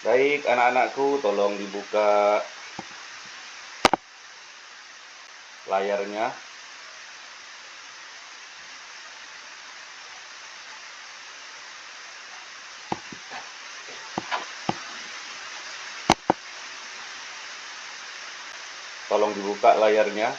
Baik, anak-anakku, tolong dibuka layarnya. Tolong dibuka layarnya.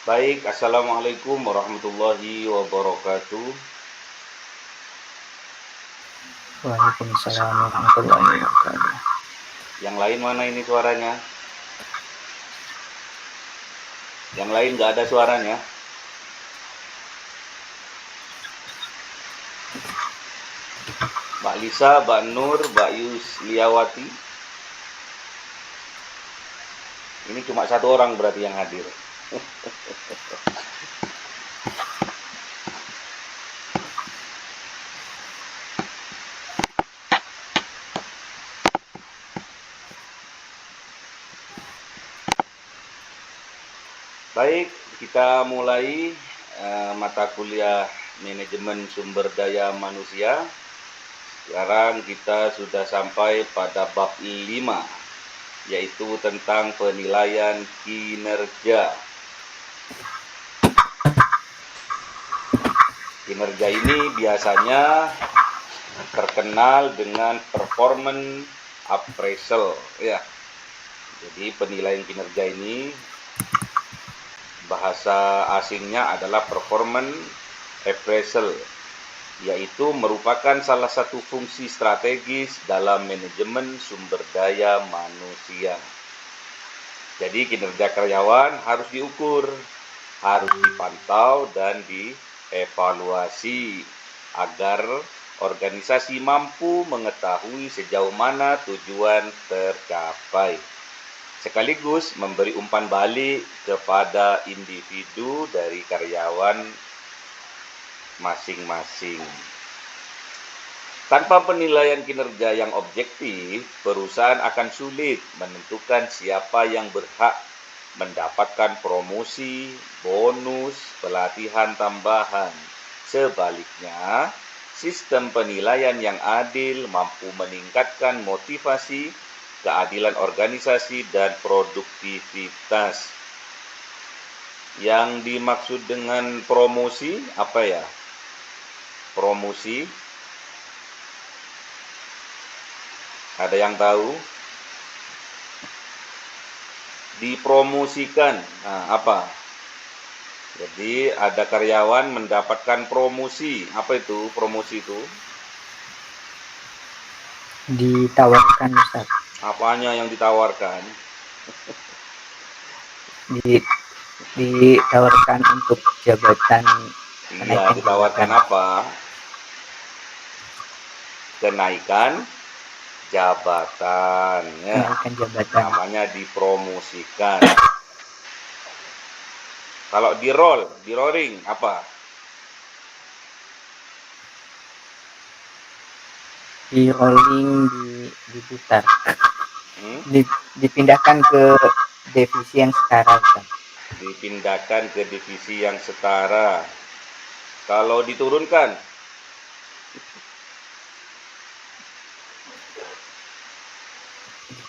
Baik, assalamualaikum warahmatullahi wabarakatuh. Waalaikumsalam warahmatullahi wabarakatuh. Yang lain mana ini suaranya? Yang lain nggak ada suaranya? Mbak Lisa, Mbak Nur, Mbak Yusliawati. Ini cuma satu orang berarti yang hadir. Baik, kita mulai mata kuliah manajemen sumber daya manusia. Sekarang kita sudah sampai pada bab 5, yaitu tentang penilaian kinerja. Kinerja ini biasanya terkenal dengan performance appraisal, ya. Jadi penilaian kinerja ini bahasa asingnya adalah performance appraisal, yaitu merupakan salah satu fungsi strategis dalam manajemen sumber daya manusia. Jadi kinerja karyawan harus diukur, harus dipantau dan dievaluasi agar organisasi mampu mengetahui sejauh mana tujuan tercapai, sekaligus memberi umpan balik kepada individu dari karyawan masing-masing. Tanpa penilaian kinerja yang objektif, perusahaan akan sulit menentukan siapa yang berhak mendapatkan promosi, bonus, pelatihan tambahan. Sebaliknya, sistem penilaian yang adil mampu meningkatkan motivasi, keadilan organisasi, dan produktivitas. Yang dimaksud dengan promosi apa ya? Promosi, ada yang tahu? Dipromosikan, apa? Jadi ada karyawan mendapatkan promosi. Apa itu promosi itu? Ditawarkan, Ustaz. Apanya yang ditawarkan? Ditawarkan untuk jabatan. Iya, ditawarkan jabatan. Apa? Kenaikan jabatan, ya. Kenaikan jabatan. Namanya dipromosikan. Kalau di rolling apa? Di rolling, diputar. Dipindahkan ke divisi yang setara, Ustaz. Dipindahkan ke divisi yang setara. Kalau diturunkan,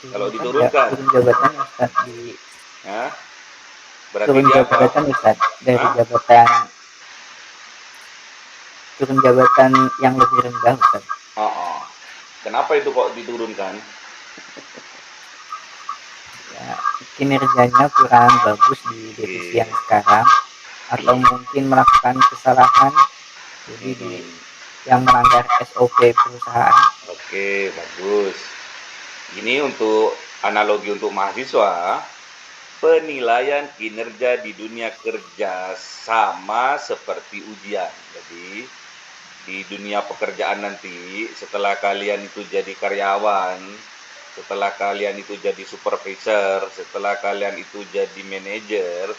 kalau diturunkan, turun jabatan, Ustaz, ya, berarti turun dia apa? jabatan, Ustaz, dari Hah? jabatan, turun jabatan yang lebih rendah, Ustaz. Oh, oh. Kenapa itu kok diturunkan? Ya, kinerjanya kurang bagus di divisi yang Oke. sekarang, atau mungkin melakukan kesalahan, jadi yang melanggar SOP perusahaan. Oke, bagus. Ini untuk analogi untuk mahasiswa, penilaian kinerja di dunia kerja sama seperti ujian. Jadi, di dunia pekerjaan nanti, setelah kalian itu jadi karyawan, setelah kalian itu jadi supervisor, setelah kalian itu jadi manajer,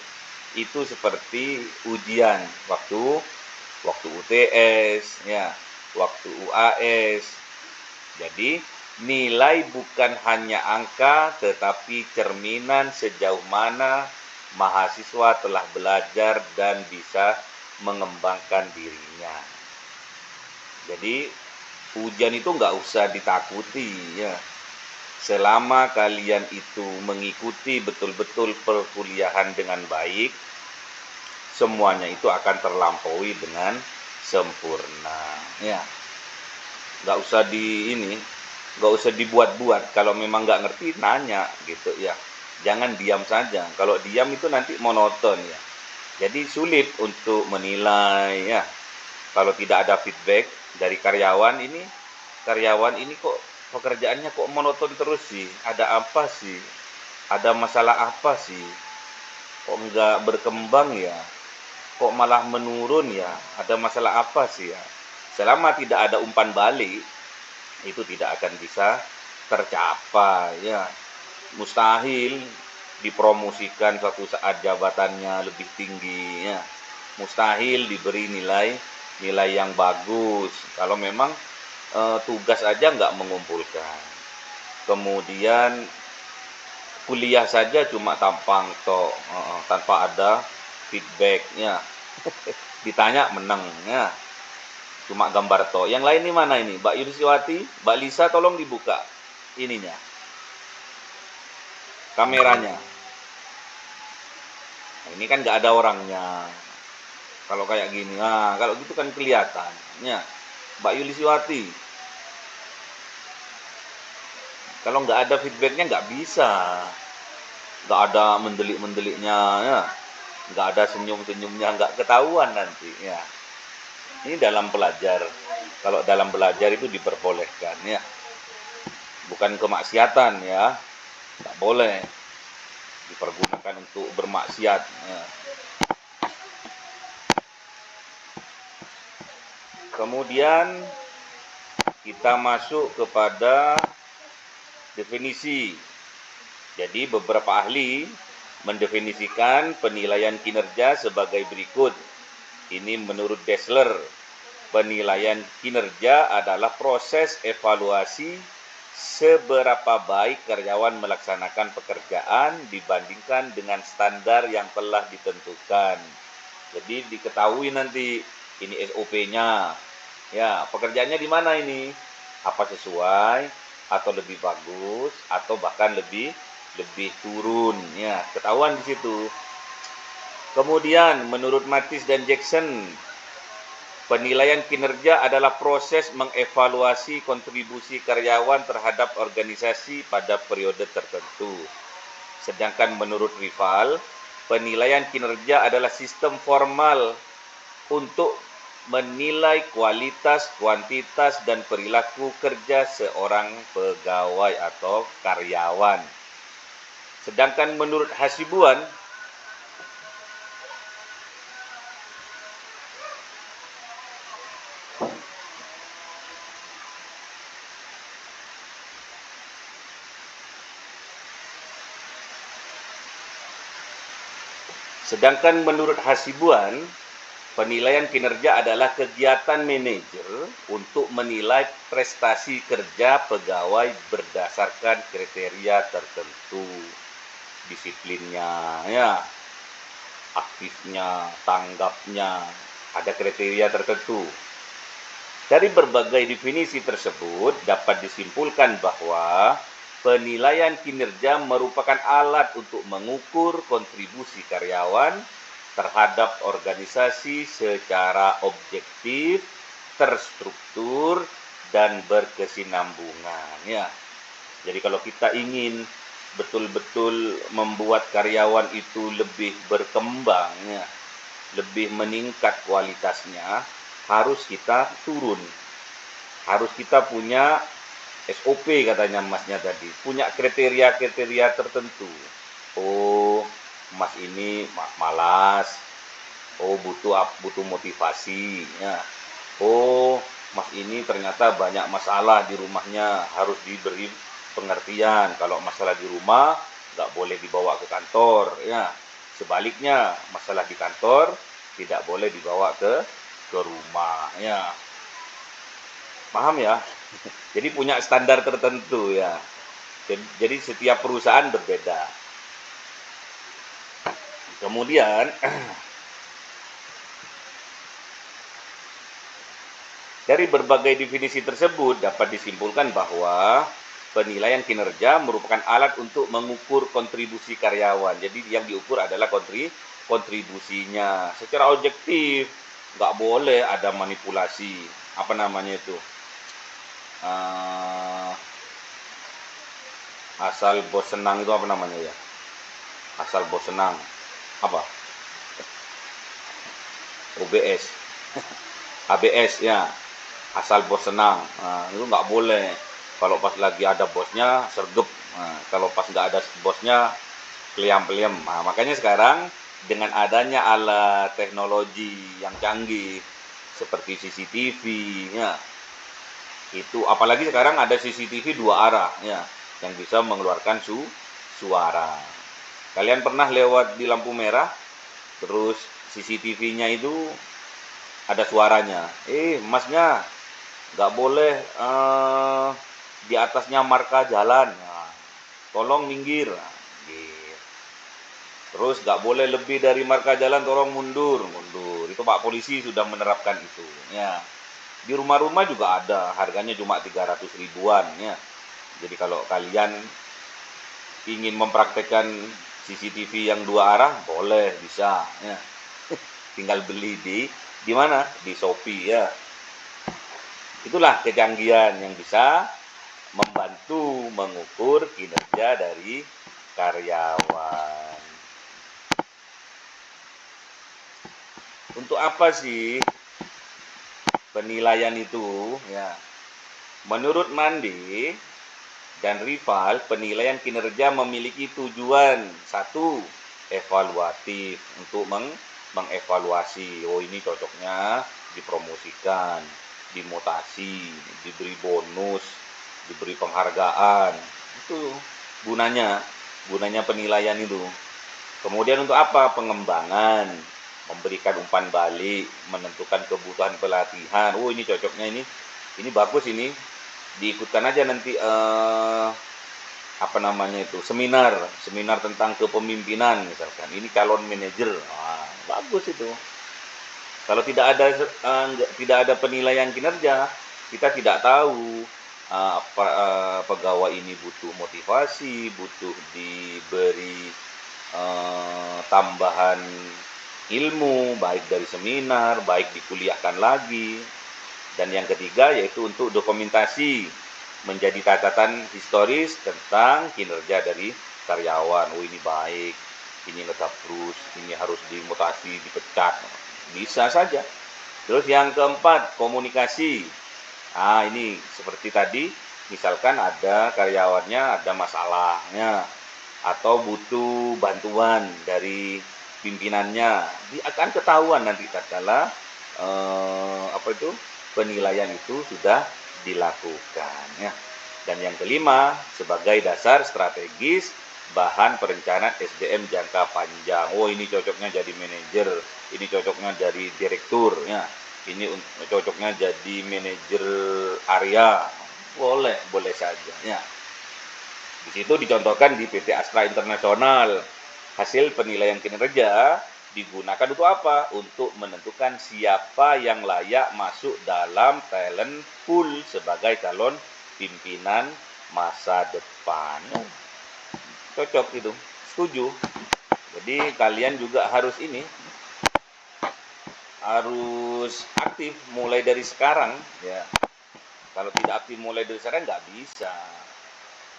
itu seperti ujian waktu UTS, ya, waktu UAS. Jadi, nilai bukan hanya angka, tetapi cerminan sejauh mana mahasiswa telah belajar dan bisa mengembangkan dirinya. Jadi, ujian itu nggak usah ditakuti, ya. Selama kalian itu mengikuti betul-betul perkuliahan dengan baik, semuanya itu akan terlampaui dengan sempurna, ya. Nggak usah nggak usah dibuat-buat. Kalau memang nggak ngerti, nanya gitu, ya. Jangan diam saja. Kalau diam itu nanti monoton, ya. Jadi sulit untuk menilai, ya. Kalau tidak ada feedback dari karyawan ini kok pekerjaannya kok monoton terus sih? Ada apa sih? Ada masalah apa sih? Kok nggak berkembang ya? Kok malah menurun ya? Ada masalah apa sih ya? Selama tidak ada umpan balik, itu tidak akan bisa tercapai, ya. Mustahil dipromosikan suatu saat jabatannya lebih tinggi, ya. Mustahil diberi nilai yang bagus kalau memang tugas aja nggak mengumpulkan. Kemudian kuliah saja cuma tampang toh, tanpa ada feedbacknya. Ditanya menangnya cuma gambar toh. Yang lain ini mana ini? Mbak Yudhistira, Mbak Lisa, tolong dibuka ininya, kameranya. Nah, ini kan nggak ada orangnya. Kalau kayak gini, kalau gitu kan kelihatan. Ya, Mbak Yudhistira, kalau nggak ada feedbacknya nggak bisa. Nggak ada mendelik-mendeliknya, ya. Nggak ada senyum-senyumnya, nggak ketahuan nanti, ya. Ini dalam belajar. Kalau dalam belajar itu diperbolehkan, ya. Bukan kemaksiatan, ya. Nggak boleh dipergunakan untuk bermaksiat, ya. Kemudian kita masuk kepada definisi. Jadi beberapa ahli mendefinisikan penilaian kinerja sebagai berikut. Ini menurut Dessler, penilaian kinerja adalah proses evaluasi seberapa baik karyawan melaksanakan pekerjaan dibandingkan dengan standar yang telah ditentukan. Jadi diketahui nanti ini SOP-nya. Ya, pekerjaannya di mana ini? Apa sesuai atau lebih bagus atau bahkan lebih turun, ya, ketahuan di situ. Kemudian menurut Mathis dan Jackson, penilaian kinerja adalah proses mengevaluasi kontribusi karyawan terhadap organisasi pada periode tertentu. Sedangkan menurut Rival, penilaian kinerja adalah sistem formal untuk menilai kualitas, kuantitas, dan perilaku kerja seorang pegawai atau karyawan. Sedangkan menurut Hasibuan, penilaian kinerja adalah kegiatan manajer untuk menilai prestasi kerja pegawai berdasarkan kriteria tertentu. disiplinnya, ya, aktifnya, tanggapnya, ada kriteria tertentu. Dari berbagai definisi tersebut dapat disimpulkan bahwa penilaian kinerja merupakan alat untuk mengukur kontribusi karyawan terhadap organisasi secara objektif, terstruktur, dan berkesinambungan. Ya, jadi kalau kita ingin betul-betul membuat karyawan itu lebih berkembang, ya, lebih meningkat kualitasnya, harus kita turun. Harus kita punya SOP katanya masnya tadi, punya kriteria-kriteria tertentu. Oh, mas ini malas. Oh, butuh motivasi, ya. Oh, mas ini ternyata banyak masalah di rumahnya, harus diberi pengertian. Kalau masalah di rumah nggak boleh dibawa ke kantor, ya. Sebaliknya, masalah di kantor tidak boleh dibawa ke rumah, ya. Paham ya? Jadi punya standar tertentu, ya. Jadi setiap perusahaan berbeda. Kemudian dari berbagai definisi tersebut dapat disimpulkan bahwa penilaian kinerja merupakan alat untuk mengukur kontribusi karyawan. Jadi yang diukur adalah kontribusinya secara objektif. Nggak boleh ada manipulasi. Apa namanya itu? Asal bos senang itu apa namanya ya? Asal bos senang. Apa? OBS. ABS ya. Asal bos senang. Nah, itu nggak boleh. Kalau pas lagi ada bosnya, sergep. Nah, kalau pas nggak ada bosnya, peliam-peliam. Nah, makanya sekarang dengan adanya alat teknologi yang canggih seperti CCTV, ya, itu apalagi sekarang ada CCTV 2 arah, ya, yang bisa mengeluarkan suara. Kalian pernah lewat di lampu merah, terus CCTV-nya itu ada suaranya. Masnya nggak boleh di atasnya marka jalan, nah, tolong minggir. Nah, terus nggak boleh lebih dari marka jalan, tolong mundur. Itu Pak Polisi sudah menerapkan itu, ya. Di rumah-rumah juga ada, harganya cuma 300 ribuan, ya. Jadi kalau kalian ingin mempraktekkan CCTV yang 2 arah, boleh, bisa, ya. Tinggal beli di mana? Di Shopee, ya. Itulah kecanggihan yang bisa membantu mengukur kinerja dari karyawan. Untuk apa sih penilaian itu? Ya, menurut Mandi dan rival, penilaian kinerja memiliki tujuan satu, evaluatif, untuk mengevaluasi. Oh, ini cocoknya dipromosikan, dimutasi, diberi bonus, diberi penghargaan. Itu gunanya penilaian itu. Kemudian untuk apa? Pengembangan, memberikan umpan balik, menentukan kebutuhan pelatihan. Oh, ini cocoknya, ini bagus, ini diikutkan aja nanti apa namanya itu, seminar tentang kepemimpinan misalkan. Ini calon manajer, bagus itu. Kalau tidak ada penilaian kinerja, kita tidak tahu pegawai ini butuh motivasi, butuh diberi tambahan ilmu, baik dari seminar, baik dikuliahkan lagi. Dan yang ketiga yaitu untuk dokumentasi, menjadi catatan historis tentang kinerja dari karyawan. Oh, ini baik, ini tetap terus, ini harus dimutasi, dipecat, bisa saja. Terus yang keempat, komunikasi. Ini seperti tadi, misalkan ada karyawannya ada masalahnya atau butuh bantuan dari pimpinannya, akan ketahuan nanti tatkala penilaian itu sudah dilakukan, ya. Dan yang kelima, sebagai dasar strategis bahan perencanaan SDM jangka panjang. Oh, ini cocoknya jadi manajer, ini cocoknya jadi direktur, ya. Ini cocoknya jadi manajer area. Boleh saja, ya. Di situ dicontohkan di PT Astra Internasional. Hasil penilaian kinerja digunakan untuk apa? Untuk menentukan siapa yang layak masuk dalam talent pool sebagai calon pimpinan masa depan. Cocok itu, setuju. Jadi kalian juga harus harus aktif mulai dari sekarang ya. Kalau tidak aktif mulai dari sekarang nggak bisa.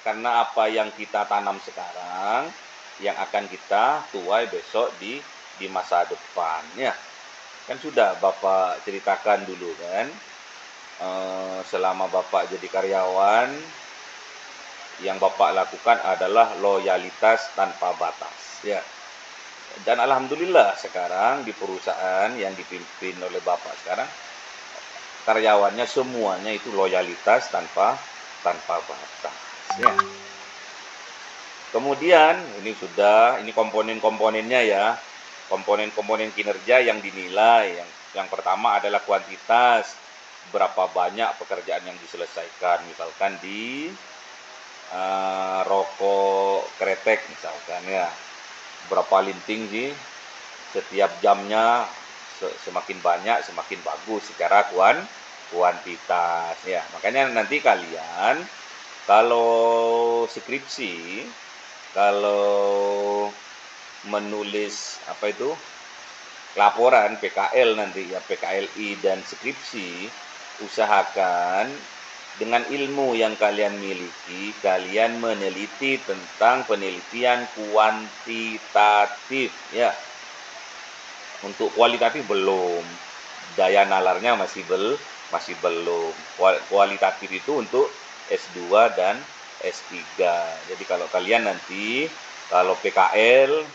Karena apa yang kita tanam sekarang yang akan kita tuai besok di masa depan ya. Kan sudah Bapak ceritakan dulu kan, selama Bapak jadi karyawan yang Bapak lakukan adalah loyalitas tanpa batas ya. Dan alhamdulillah sekarang di perusahaan yang dipimpin oleh Bapak sekarang karyawannya semuanya itu loyalitas tanpa batas ya. Kemudian ini komponen-komponennya ya. Komponen-komponen kinerja yang dinilai. Yang pertama adalah kuantitas. Berapa banyak pekerjaan yang diselesaikan. Misalkan di rokok kretek misalkan ya. Berapa linting sih setiap jamnya, semakin banyak semakin bagus secara kuantitas ya. Makanya nanti kalian kalau skripsi, kalau menulis laporan PKL nanti ya, PKLI dan skripsi, usahakan dengan ilmu yang kalian miliki, kalian meneliti tentang penelitian kuantitatif ya. Untuk kualitatif belum, daya nalarnya masih belum. Kualitatif itu untuk S2 dan S3. Jadi kalau kalian nanti, kalau PKL,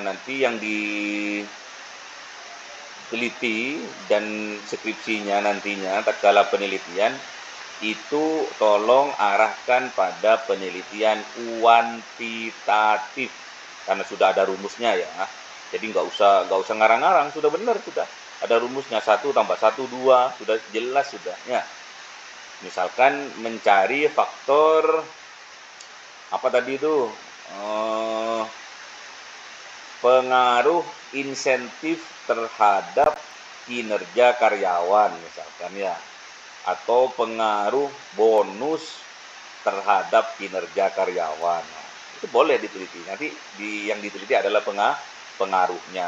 nanti yang diteliti dan skripsinya nantinya tatkala penelitian itu tolong arahkan pada penelitian kuantitatif karena sudah ada rumusnya ya. Jadi nggak usah ngarang-ngarang, sudah benar, sudah ada rumusnya, 1 tambah 1 2, sudah jelas sudah ya. Misalkan mencari faktor apa tadi itu, pengaruh insentif terhadap kinerja karyawan misalkan ya, atau pengaruh bonus terhadap kinerja karyawan. Nah, itu boleh diteliti. Nanti yang diteliti adalah pengaruhnya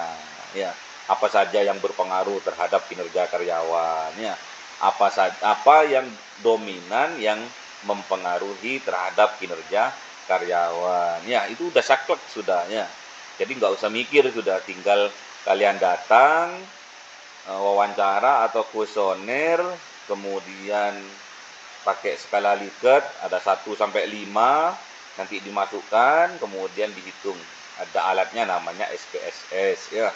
ya. Apa saja yang berpengaruh terhadap kinerja karyawan ya. Apa yang dominan yang mempengaruhi terhadap kinerja karyawan. Ya, itu udah saklek sudah ya. Jadi nggak usah mikir, sudah tinggal kalian datang, wawancara atau kuesioner, kemudian pakai skala Likert, ada 1 sampai 5, nanti dimasukkan, kemudian dihitung. Ada alatnya namanya SPSS ya.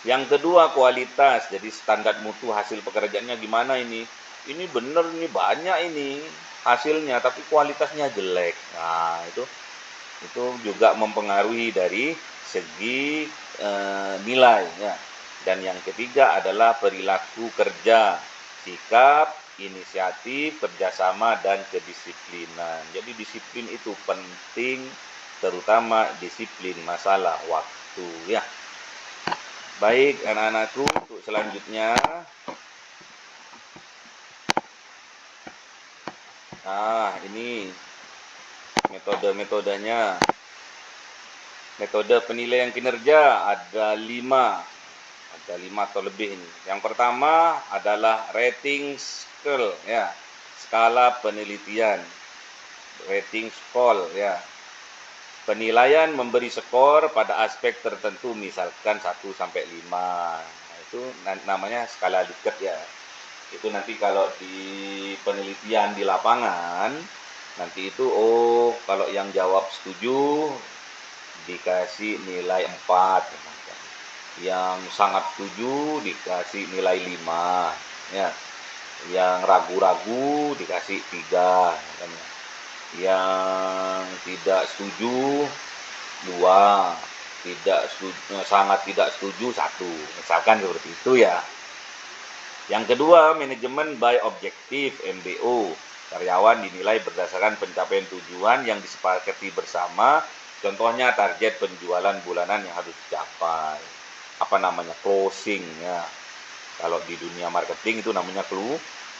Yang kedua kualitas, jadi standar mutu hasil pekerjaannya gimana ini? Ini bener, ini banyak ini hasilnya, tapi kualitasnya jelek. Nah, itu juga mempengaruhi dari segi nilai ya. Dan yang ketiga adalah perilaku kerja, sikap, inisiatif, kerjasama, dan kedisiplinan. Jadi disiplin itu penting, terutama disiplin masalah waktu ya. Baik anak-anakku, untuk selanjutnya ini metodenya. Metode penilaian kinerja ada 5 atau lebih ini. Yang pertama adalah rating scale ya, skala penelitian, rating scale ya. Penilaian memberi skor pada aspek tertentu, misalkan 1 sampai 5. Nah, itu namanya skala Likert ya. Itu nanti kalau di penelitian di lapangan, nanti itu kalau yang jawab setuju dikasih nilai 4, yang sangat setuju dikasih nilai 5 ya, yang ragu-ragu dikasih 3, yang tidak setuju 2, sangat tidak setuju 1, misalkan seperti itu ya. Yang kedua, manajemen by objektif, MBO. Karyawan dinilai berdasarkan pencapaian tujuan yang disepakati bersama. Contohnya target penjualan bulanan yang harus dicapai. Apa namanya? Closing ya. Kalau di dunia marketing itu namanya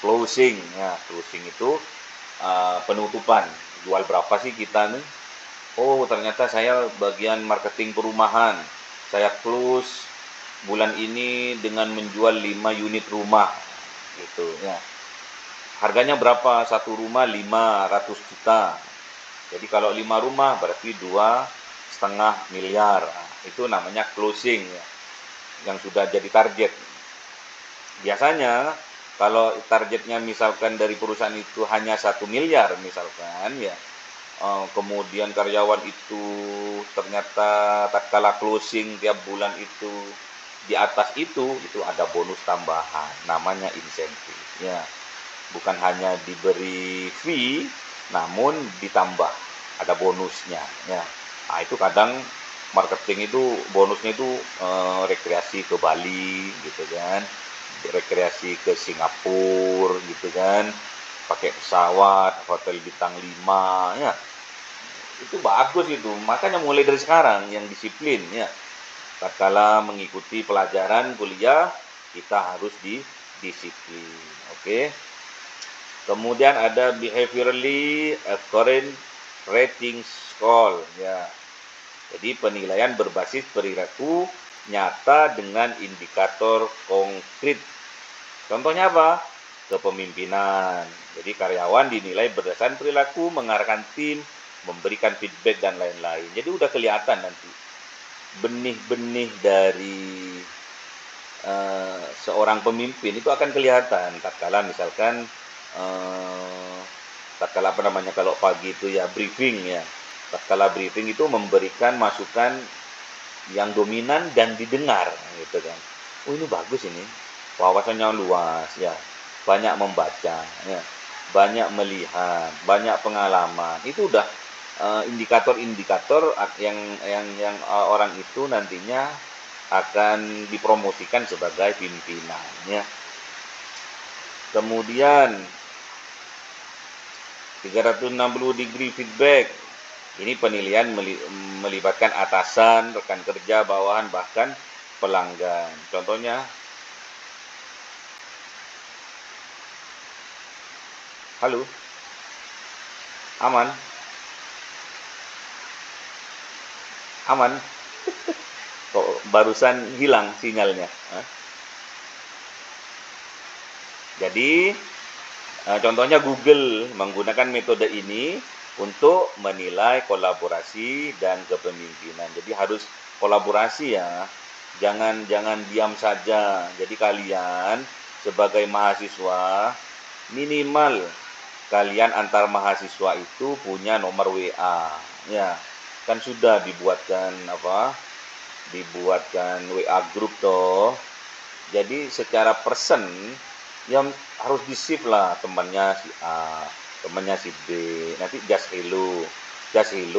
closing ya. Closing itu penutupan. Jual berapa sih kita nih? Oh, ternyata saya bagian marketing perumahan. Saya close bulan ini dengan menjual 5 unit rumah gitu ya. Harganya berapa? Satu rumah 500 juta. Jadi kalau 5 rumah berarti 2,5 miliar. Nah, itu namanya closing ya, yang sudah jadi target. Biasanya kalau targetnya misalkan dari perusahaan itu hanya 1 miliar misalkan ya, kemudian karyawan itu ternyata tatkala closing tiap bulan itu di atas itu ada bonus tambahan, namanya insentif ya. Bukan hanya diberi fee, namun ditambah ada bonusnya ya. Nah, itu kadang marketing itu bonusnya itu rekreasi ke Bali gitu kan, rekreasi ke Singapura gitu kan, pakai pesawat, hotel bintang 5 ya. Itu bagus itu. Makanya mulai dari sekarang yang disiplin ya. Tatkala mengikuti pelajaran kuliah, kita harus disiplin. Oke. Kemudian ada behaviorally accurate rating scale ya. Jadi penilaian berbasis perilaku nyata dengan indikator konkret. Contohnya apa? Kepemimpinan. Jadi karyawan dinilai berdasarkan perilaku, mengarahkan tim, memberikan feedback dan lain-lain. Jadi udah kelihatan nanti benih-benih dari seorang pemimpin itu akan kelihatan tatkala misalkan tatkala apa namanya kalau pagi itu ya briefing ya. Tatkala briefing itu memberikan masukan yang dominan dan didengar gitu kan. Oh, ini bagus ini. Wawasannya luas ya. Banyak membaca ya. Banyak melihat, banyak pengalaman. Itu udah indikator-indikator orang itu nantinya akan dipromosikan sebagai pimpinan ya. Kemudian 360 degree feedback. Ini penilaian melibatkan atasan, rekan kerja, bawahan, bahkan pelanggan. Contohnya, halo, aman, aman. Kok barusan hilang sinyalnya? Jadi, contohnya Google menggunakan metode ini untuk menilai kolaborasi dan kepemimpinan. Jadi harus kolaborasi ya. Jangan diam saja. Jadi kalian sebagai mahasiswa minimal kalian antar mahasiswa itu punya nomor WA. Ya, kan sudah dibuatkan WA grup toh. Jadi secara person yang harus di-shift lah, temannya si A, temannya si B, nanti just hello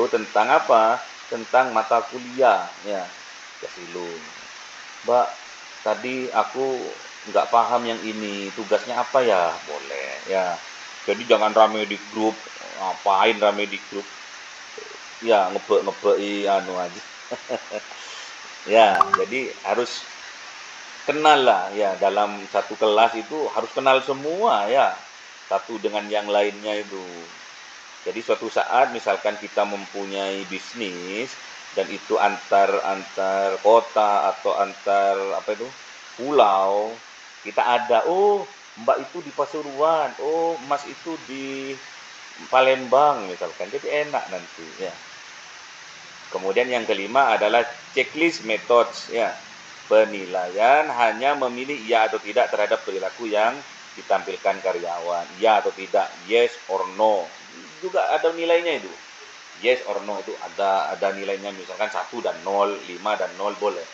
tentang apa, tentang mata kuliah ya, just hello, Mbak, tadi aku nggak paham yang ini, tugasnya apa ya, boleh ya. Jadi jangan rame di grup, ngapain rame di grup ya, ngebek anu aja. Ya, jadi harus kenal lah ya, dalam satu kelas itu harus kenal semua ya, satu dengan yang lainnya itu. Jadi suatu saat misalkan kita mempunyai bisnis dan itu antar antar kota atau antar apa itu pulau, kita ada, oh Mbak itu di Pasuruan, oh Mas itu di Palembang misalkan, jadi enak nanti ya. Kemudian yang kelima adalah checklist methods ya. Penilaian hanya memilih ya atau tidak terhadap perilaku yang ditampilkan karyawan. Ya atau tidak, yes or no. Juga ada nilainya itu. Yes or no itu ada nilainya, misalkan 1 dan 0, 5 dan 0 boleh.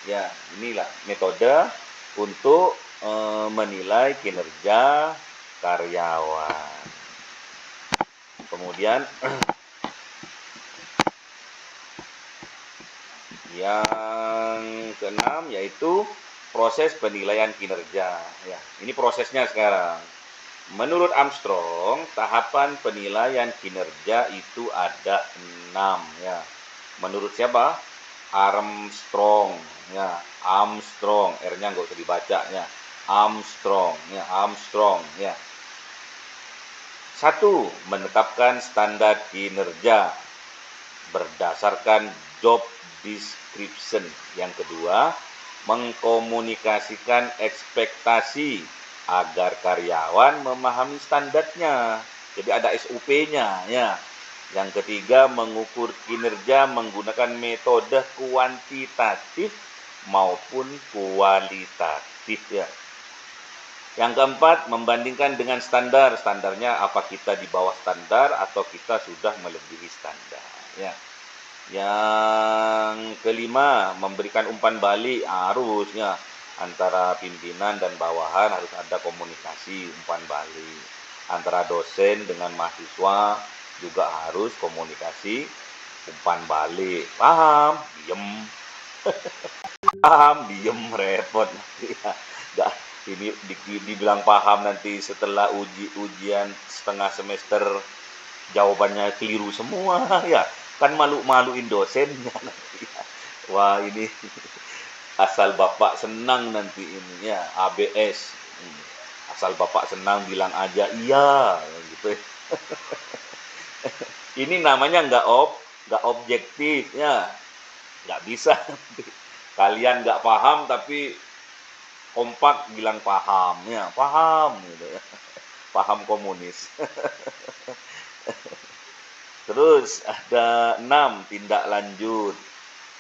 Ya, inilah metode untuk menilai kinerja karyawan. Kemudian yang keenam yaitu proses penilaian kinerja. Ya, ini prosesnya sekarang. Menurut Armstrong, tahapan penilaian kinerja itu ada 6 ya. Menurut siapa? Armstrong ya. Armstrong, R-nya nggak usah dibaca ya. Armstrong ya, Armstrong ya. 1. Menetapkan standar kinerja berdasarkan job description. Yang kedua, mengkomunikasikan ekspektasi agar karyawan memahami standarnya. Jadi ada SOP-nya ya. Yang ketiga, mengukur kinerja menggunakan metode kuantitatif maupun kualitatif ya. Yang keempat, membandingkan dengan standar. Standarnya apa kita di bawah standar atau kita sudah melebihi standar ya. Yang kelima, memberikan umpan balik harusnya antara pimpinan dan bawahan harus ada komunikasi umpan balik. Antara dosen dengan mahasiswa juga harus komunikasi umpan balik. Paham? Diem. Paham? Diem, repot nanti ya. Nggak, ini dibilang paham nanti setelah ujian setengah semester jawabannya keliru semua ya. Kan malu-maluin dosennya nanti ya. Wah, ini asal bapak senang nanti ini ya, ABS. Asal bapak senang bilang aja iya gitu. Ini namanya nggak objektif ya, nggak bisa. Kalian nggak paham tapi kompak bilang paham ya, paham gitu ya. Paham komunis. Terus ada 6 tindak lanjut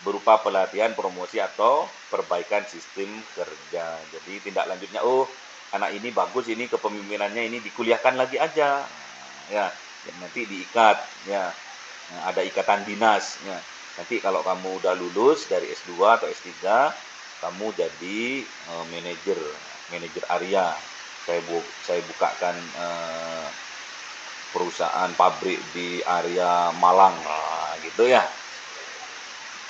berupa pelatihan, promosi atau perbaikan sistem kerja. Jadi tindak lanjutnya, oh anak ini bagus, ini kepemimpinannya ini dikuliahkan lagi aja. Ya, nanti diikat ya. Nah, ada ikatan dinas ya. Nanti kalau kamu udah lulus dari S2 atau S3, kamu jadi manajer area. Saya bukakan perusahaan pabrik di area Malang, nah, gitu ya.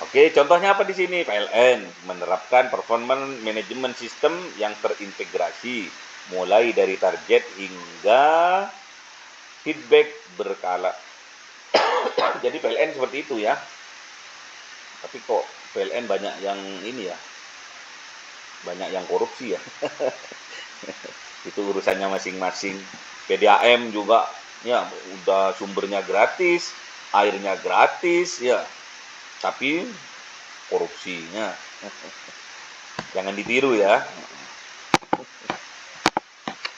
Oke, contohnya apa di sini? PLN menerapkan performance management system yang terintegrasi, mulai dari target hingga feedback berkala. Jadi PLN seperti itu ya. Tapi kok PLN banyak yang ini ya, banyak yang korupsi ya. Itu urusannya masing-masing. PDAM juga ya udah sumbernya gratis, airnya gratis ya. Tapi korupsinya jangan ditiru ya.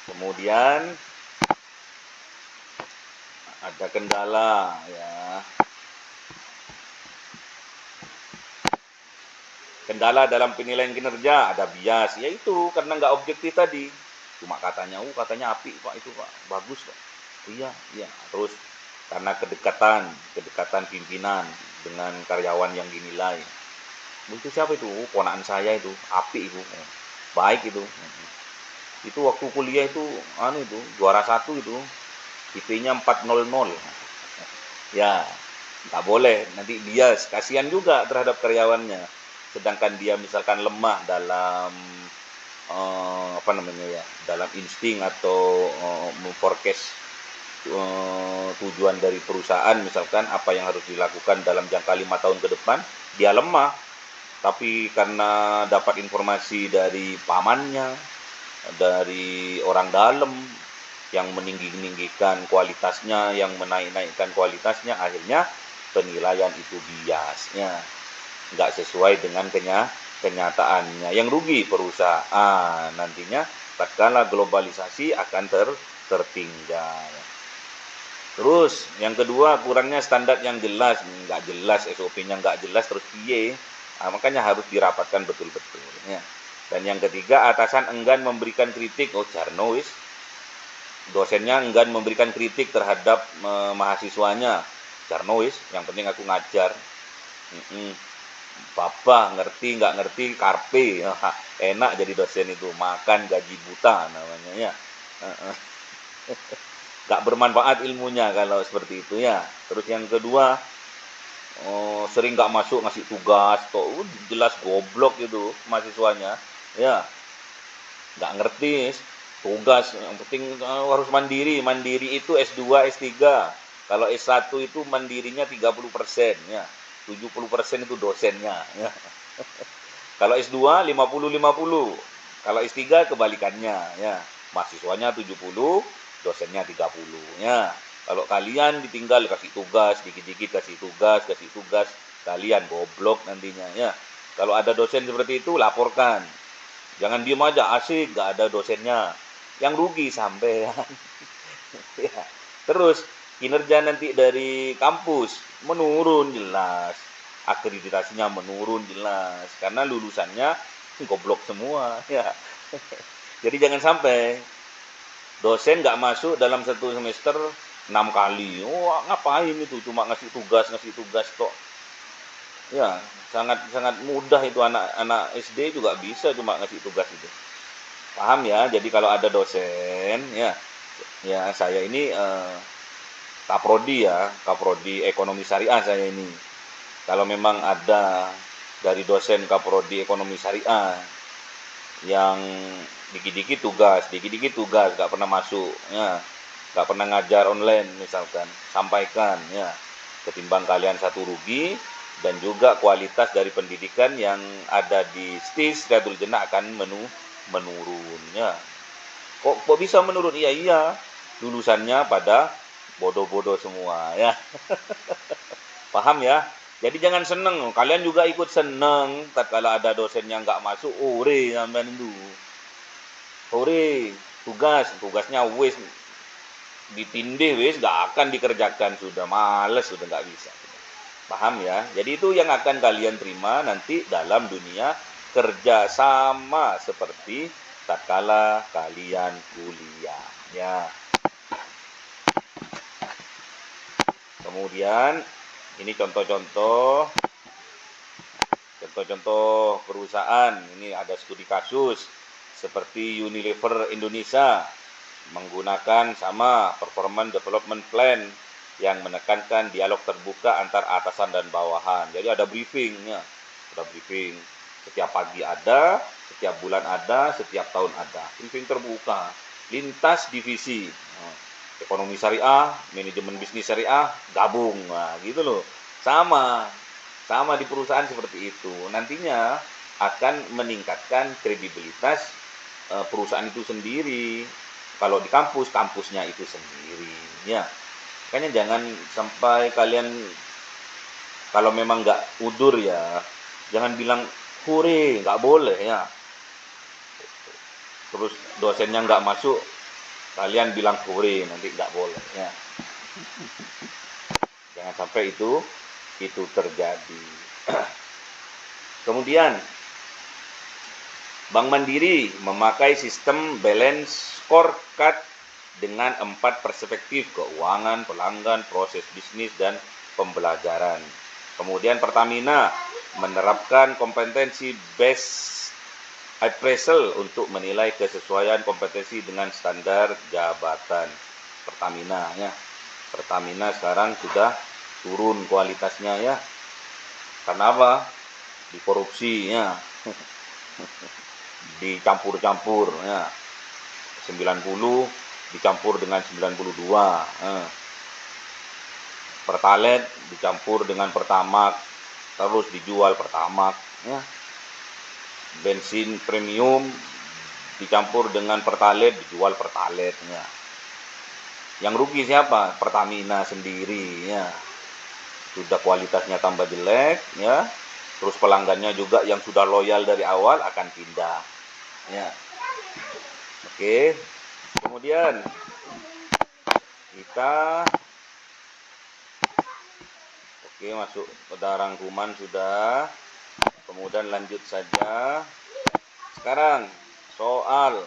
Kemudian ada kendala ya. Kendala dalam penilaian kinerja, ada bias, yaitu karena nggak objektif tadi. Cuma katanya api pak itu pak, bagus pak. Iya, iya. Terus karena kedekatan pimpinan dengan karyawan yang dinilai. Itu siapa itu? Ponakan saya itu, api itu. Baik itu. Itu waktu kuliah itu, itu juara 1 itu, IP-nya 400. Ya, nggak boleh. Nanti bias, kasihan juga terhadap karyawannya. Sedangkan dia misalkan lemah dalam apa namanya ya, dalam insting atau memforecast tujuan dari perusahaan, misalkan apa yang harus dilakukan dalam jangka 5 tahun ke depan, dia lemah. Tapi karena dapat informasi dari pamannya, dari orang dalam yang meninggikan kualitasnya, yang menaikkan kualitasnya, akhirnya penilaian itu biasnya nggak sesuai dengan kenyataannya. Yang rugi perusahaan nantinya tatkala globalisasi akan tertinggal. Terus yang kedua, kurangnya standar yang jelas, nggak jelas SOP-nya, nggak jelas, terus piye. Makanya harus dirapatkan betul-betul ya. Dan yang ketiga, atasan enggan memberikan kritik. Oh jarno wis, dosennya enggan memberikan kritik terhadap mahasiswanya. Jarno wis, yang penting aku ngajar. Bapak ngerti nggak ngerti karpe. Enak jadi dosen itu, makan gaji buta namanya ya. Nggak bermanfaat ilmunya kalau seperti itu ya. Terus yang kedua, sering nggak masuk ngasih tugas, jelas goblok itu mahasiswanya ya, nggak ngerti. tugas yang penting harus mandiri. Mandiri itu S2, S3. Kalau S1 itu mandirinya 30% ya. 70% itu dosennya ya. Kalau S2 50-50. Kalau S3 kebalikannya ya. Mahasiswanya 70, dosennya 30 ya. Kalau kalian ditinggal kasih tugas, dikit-dikit kasih tugas, kalian goblok nantinya ya. Kalau ada dosen seperti itu laporkan. Jangan diem aja asik gak ada dosennya. Yang rugi sampean. Ya. Terus kinerja nanti dari kampus menurun jelas. Akreditasinya menurun jelas karena lulusannya goblok semua ya. Jadi jangan sampai dosen nggak masuk dalam satu semester 6 kali. Wah, ngapain itu cuma ngasih tugas tok. Ya, sangat sangat mudah itu anak-anak SD juga bisa cuma ngasih tugas itu. Paham ya? Jadi kalau ada dosen ya saya ini Kaprodi ya, Kaprodi Ekonomi Syariah saya ini. Kalau memang ada dari dosen Kaprodi Ekonomi Syariah yang dikit-dikit tugas, gak pernah masuk, ya, gak pernah ngajar online misalkan, sampaikan, ya, ketimbang kalian satu rugi dan juga kualitas dari pendidikan yang ada di STIS Riyadul Jannah akan menurun, ya. Kok bisa menurun? Iya, lulusannya pada bodoh-bodoh semua, ya. Paham ya? Jadi jangan seneng, kalian juga ikut seneng tatkala ada dosen yang nggak masuk, ore sampean itu. Ore, tugasnya wis ditindih wis nggak akan dikerjakan sudah males sudah nggak bisa. Paham ya? Jadi itu yang akan kalian terima nanti dalam dunia kerja sama seperti tatkala kalian kuliah ya. Kemudian ini contoh-contoh perusahaan. Ini ada studi kasus seperti Unilever Indonesia menggunakan sama performance development plan yang menekankan dialog terbuka antar atasan dan bawahan. Jadi ada briefingnya, ada briefing. Setiap pagi ada, setiap bulan ada, setiap tahun ada. Briefing terbuka, lintas divisi. Ekonomi syariah, manajemen bisnis syariah, gabung. Nah, gitu loh. Sama di perusahaan seperti itu. Nantinya akan meningkatkan kredibilitas perusahaan itu sendiri. Kalau di kampusnya itu sendiri. Ya, makanya jangan sampai kalian kalau memang nggak udur ya, jangan bilang hore, nggak boleh ya. Terus dosennya nggak masuk, kalian bilang hore, nanti nggak boleh ya. Jangan sampai itu terjadi. Kemudian Bank Mandiri memakai sistem balance scorecard dengan 4 perspektif: keuangan, pelanggan, proses bisnis, dan pembelajaran. Kemudian Pertamina menerapkan kompetensi based appraisal untuk menilai kesesuaian kompetensi dengan standar jabatan. Pertamina ya. Pertamina sekarang sudah turun kualitasnya ya. Karena apa? Dikorupsi ya. Dicampur-campur ya. 90 dicampur dengan 92. Pertalite dicampur dengan Pertamax, terus dijual Pertamax ya. Bensin premium dicampur dengan Pertalite, dijual Pertalite ya. Yang rugi siapa? Pertamina sendiri ya. Sudah kualitasnya tambah jelek ya. Terus pelanggannya juga yang sudah loyal dari awal akan pindah ya. Oke. Kemudian kita masuk pada rangkuman sudah. Kemudian lanjut saja. Sekarang soal.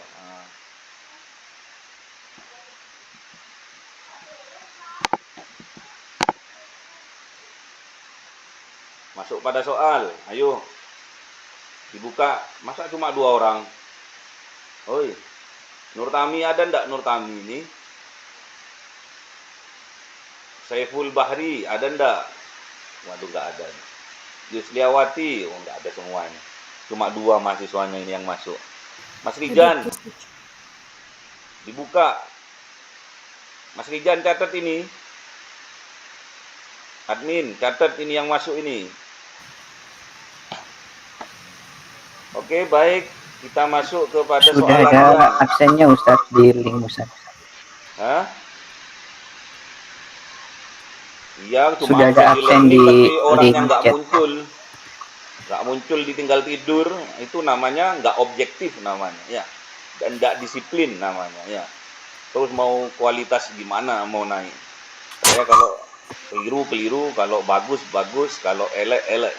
Masuk pada soal. Ayo. Dibuka. Masa cuma 2 orang? Oi. Nurtami ada ndak Nurtami ini? Saiful Bahri ada ndak? Waduh nggak ada. Yusliawati, oh nggak ada semuanya. Cuma 2 mahasiswanya ini yang masuk. Mas Rijan, Dibuka. Mas Rijan catat ini. Admin, catat ini yang masuk ini. Oke, baik. Kita masuk kepada Sudah soalan ada yang... absennya Ustadz di link Ustadz. Hah? Iya, cuma Sudah ada absen di absen link, di tapi orangnya link nggak chat. muncul. Nggak muncul, ditinggal tidur. Itu namanya nggak objektif namanya, ya. Dan nggak disiplin namanya, ya. Terus mau kualitas gimana mau naik? Saya kalau keliru, kalau bagus, kalau elek.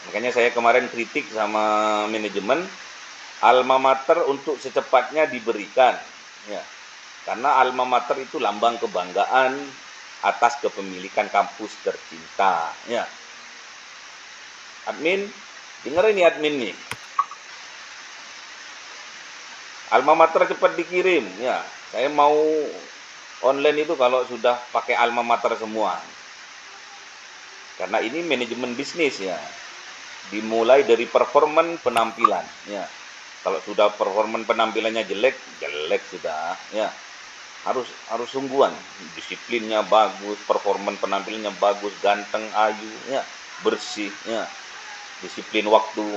Makanya saya kemarin kritik sama manajemen, alma mater untuk secepatnya diberikan, ya. Karena alma mater itu lambang kebanggaan atas kepemilikan kampus tercinta, ya. Admin, dengar ini admin nih. Alma mater cepat dikirim, ya. Saya mau online itu kalau sudah pakai alma mater semua. Karena ini manajemen bisnis, ya. Dimulai dari performan penampilan, ya. Kalau sudah performan penampilannya jelek sudah, ya. Harus sungguhan, disiplinnya bagus, performan penampilannya bagus, ganteng, ayu, ya, bersih, ya. Disiplin waktu.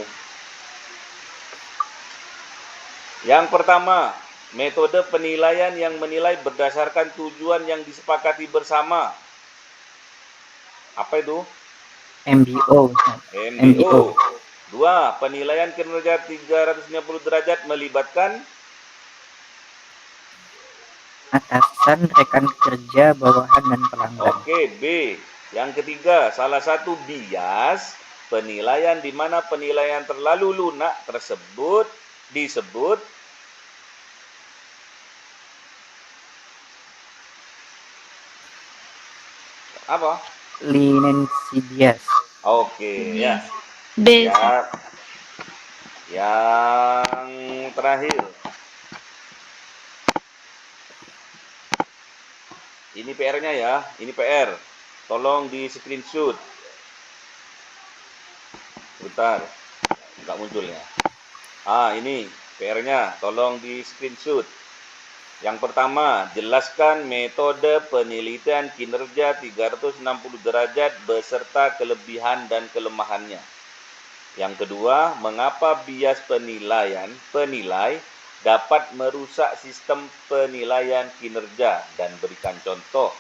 Yang pertama, metode penilaian yang menilai berdasarkan tujuan yang disepakati bersama. Apa itu? MBO Ustadz. MBO. 2. Penilaian kinerja 360 derajat melibatkan Atasan, rekan kerja, bawahan, dan pelanggan. Oke, B. Yang ketiga, salah satu bias penilaian di mana penilaian terlalu lunak tersebut disebut apa? Leniency bias. Oke, ya. B. Siap. Yang terakhir. Ini PR-nya ya, ini PR. Tolong di screenshot. Bentar, nggak munculnya. Ini PR-nya, tolong di screenshot. Yang pertama, jelaskan metode penelitian kinerja 360 derajat beserta kelebihan dan kelemahannya. Yang kedua, mengapa bias penilai dapat merusak sistem penilaian kinerja dan berikan contoh.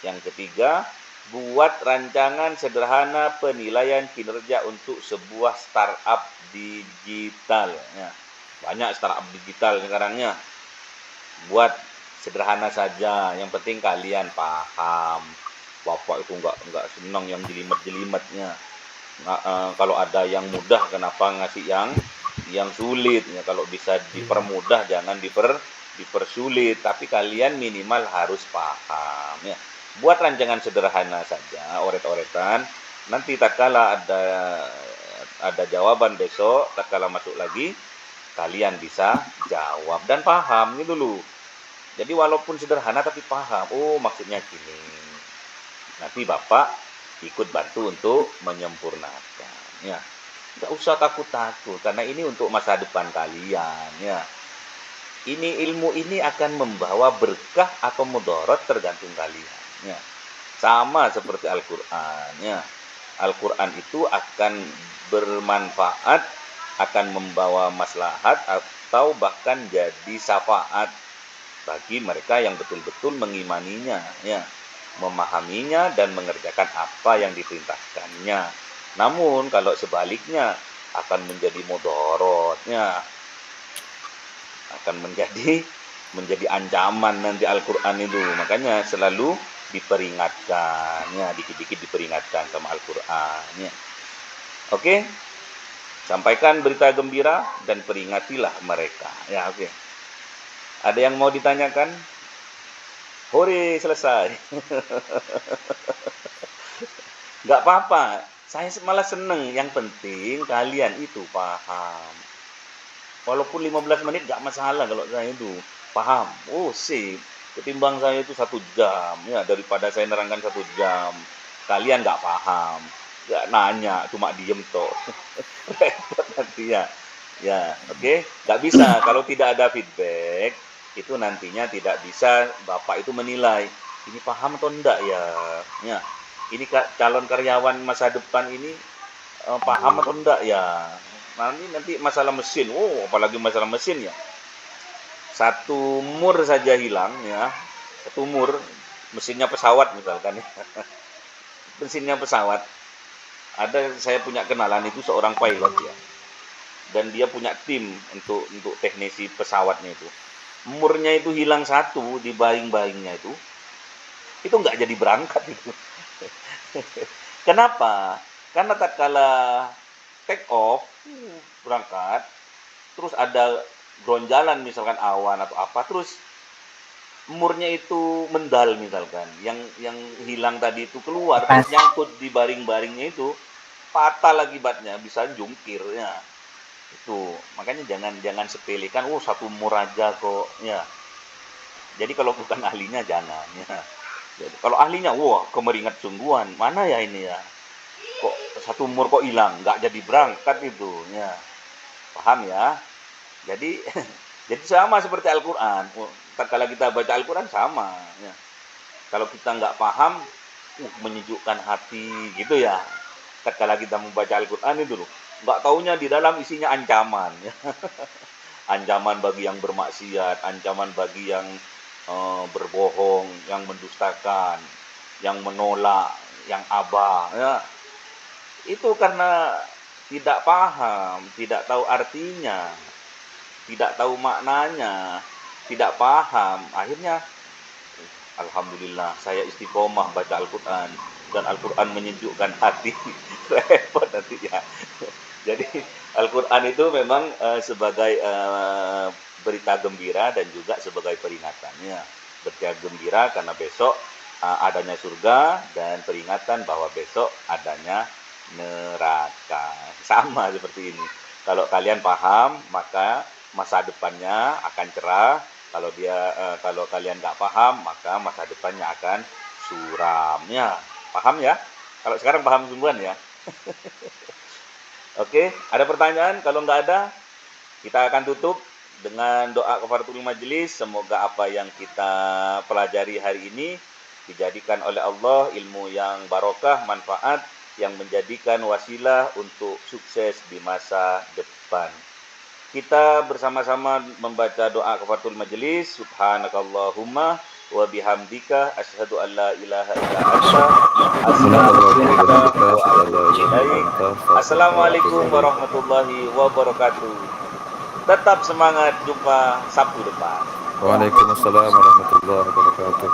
Yang ketiga, buat rancangan sederhana penilaian kinerja untuk sebuah startup digital. Ya, banyak startup digital sekarangnya. Buat sederhana saja, yang penting kalian paham. Bapak itu enggak senang yang jelimet-jelimetnya. Kalau ada yang mudah, kenapa ngasih yang sulit, ya. Kalau bisa dipermudah, jangan dipersulit, tapi kalian minimal harus paham, ya. Buat rancangan sederhana saja, oret-oretan. Nanti tatkala ada jawaban besok, tatkala masuk lagi, kalian bisa jawab dan paham gitu loh. Jadi walaupun sederhana tapi paham. Oh, maksudnya gini. Nanti Bapak ikut bantu untuk menyempurnakan, ya. Nggak usah takut-takut, karena ini untuk masa depan kalian, ya. Ilmu ini akan membawa berkah atau mudarat tergantung kalian, ya. Sama seperti Al-Quran, ya. Al-Quran itu akan bermanfaat, akan membawa maslahat, atau bahkan jadi syafaat bagi mereka yang betul-betul mengimaninya, ya, memahaminya dan mengerjakan apa yang diperintahkannya. Namun kalau sebaliknya akan menjadi mudaratnya, akan menjadi ancaman nanti Al-Quran itu. Makanya selalu diperingatkan, ya, dikit-dikit diperingatkan sama Al-Quran, ya. Oke, sampaikan berita gembira dan peringatilah mereka, ya. Oke, ada yang mau ditanyakan? Hore, selesai. Nggak apa-apa, saya malah seneng. Yang penting kalian itu paham. Walaupun 15 menit nggak masalah kalau saya itu paham. Oh, sip. Ketimbang saya itu 1 jam, ya, daripada saya nerangkan 1 jam. Kalian nggak paham, nggak nanya, cuma diem toh. Repot nanti, ya. Ya, oke. Nggak bisa kalau tidak ada feedback, itu nantinya tidak bisa Bapak itu menilai, ini paham atau enggak ya. Ya, ini calon karyawan masa depan ini paham atau enggak ya. Nanti masalah mesin, apalagi masalah mesin ya. Satu mur saja hilang ya, satu mur, mesinnya pesawat misalkan ya. Mesinnya pesawat. Saya punya kenalan itu seorang pilot ya. Dan dia punya tim untuk teknisi pesawatnya itu. Murnya itu hilang satu di baing-baingnya itu nggak jadi berangkat itu. Kenapa? Karena tatkala take off berangkat, terus ada gronjalan misalkan awan atau apa, terus murnya itu mendal misalkan, yang hilang tadi itu keluar, terus nyangkut di baring-baringnya itu, fatal akibatnya, bisa jungkir ya. Itu makanya jangan sepelekan, satu mur aja kok ya. Jadi kalau bukan ahlinya jangan ya. Jadi kalau ahlinya, kemeringat sungguhan, mana ya ini ya, kok satu mur kok hilang, nggak jadi berangkat itu ya. Paham ya. Jadi jadi sama seperti Al-Quran. Kalau kita baca Al-Quran sama ya. Kalau kita nggak paham, menyejukkan hati gitu ya. Tatkala kita membaca Al-Quran itu loh, nggak taunya di dalam isinya ancaman ya. Ancaman bagi yang bermaksiat, ancaman bagi yang berbohong, yang mendustakan, yang menolak, yang aba ya. Itu karena tidak paham, tidak tahu artinya, tidak tahu maknanya, tidak paham. Akhirnya alhamdulillah saya istiqomah baca Al-Quran dan Al-Quran menyejukkan hati. Repot nanti ya. Jadi Al-Quran itu memang sebagai berita gembira dan juga sebagai peringatannya. Berita gembira karena besok adanya surga, dan peringatan bahwa besok adanya neraka. Sama seperti ini. Kalau kalian paham, maka masa depannya akan cerah. Kalau kalian nggak paham, maka masa depannya akan suram ya. Paham ya? Kalau sekarang paham sungguhan ya. Oke, ada pertanyaan? Kalau nggak ada, kita akan tutup dengan doa kafaratul majelis. Semoga apa yang kita pelajari hari ini dijadikan oleh Allah ilmu yang barokah, manfaat, yang menjadikan wasilah untuk sukses di masa depan. Kita bersama-sama membaca doa kafaratul majelis. Subhanakallahumma wa bihamdika asyhadu an la ilaha illa anta astaghfiruka wa atubu ilaik. Assalamualaikum warahmatullahi wabarakatuh. Tetap semangat, jumpa Sabtu depan. Waalaikumsalam warahmatullahi wabarakatuh.